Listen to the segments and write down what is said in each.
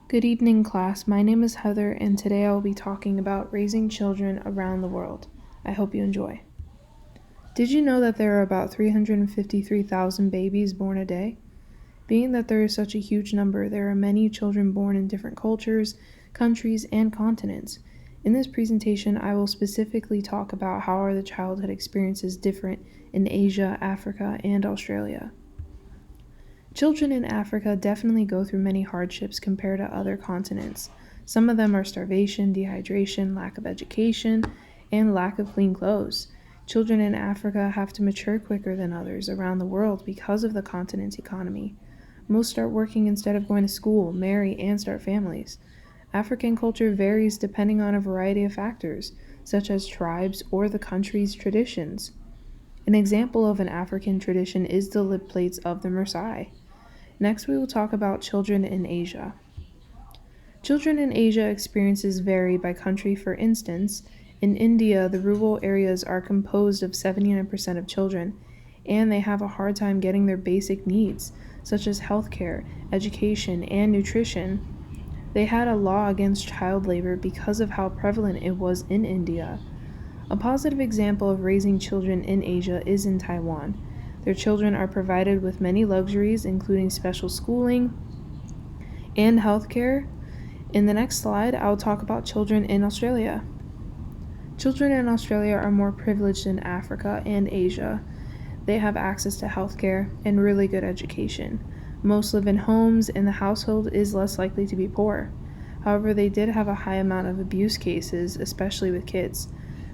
Good evening, class. My name is Heather, and today I will be talking about raising children around the world. I hope you enjoy. Did you know that there are about 353,000 babies born a day? Being that there is such a huge number, there are many children born in different cultures, countries, and continents. In this presentation, I will specifically talk about how are the childhood experiences different in Asia, Africa, and Australia. Children in Africa definitely go through many hardships compared to other continents. Some of them are starvation, dehydration, lack of education, and lack of clean clothes. Children in Africa have to mature quicker than others around the world because of the continent's economy. Most start working instead of going to school, marry, and start families. African culture varies depending on a variety of factors, such as tribes or the country's traditions. An example of an African tradition is the lip plates of the Maasai. Next, we will talk about children in Asia. Children in Asia experiences vary by country. For instance, in India, the rural areas are composed of 79% of children, and they have a hard time getting their basic needs, such as healthcare, education, and nutrition. They had a law against child labor because of how prevalent it was in India. A positive example of raising children in Asia is in Taiwan. Their children are provided with many luxuries, including special schooling and healthcare. In the next slide, I'll talk about children in Australia. Children in Australia are more privileged than Africa and Asia. They have access to healthcare and really good education. Most live in homes, and the household is less likely to be poor. However, they did have a high amount of abuse cases, especially with kids.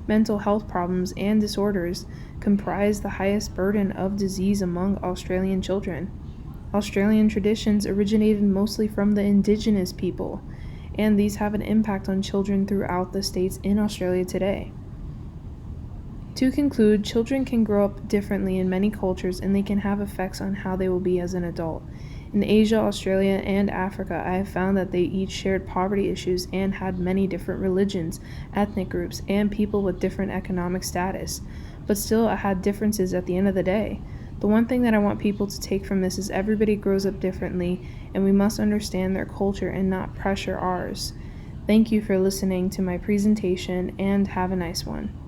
Mental health problems and disorders comprise the highest burden of disease among Australian children. Australian traditions originated mostly from the indigenous people, and these have an impact on children throughout the states in Australia today. To conclude, children can grow up differently in many cultures, and they can have effects on how they will be as an adult. In Asia, Australia, and Africa, I have found that they each shared poverty issues and had many different religions, ethnic groups, and people with different economic status. But still, I had differences at the end of the day. The one thing that I want people to take from this is everybody grows up differently, and we must understand their culture and not pressure ours. Thank you for listening to my presentation, and have a nice one.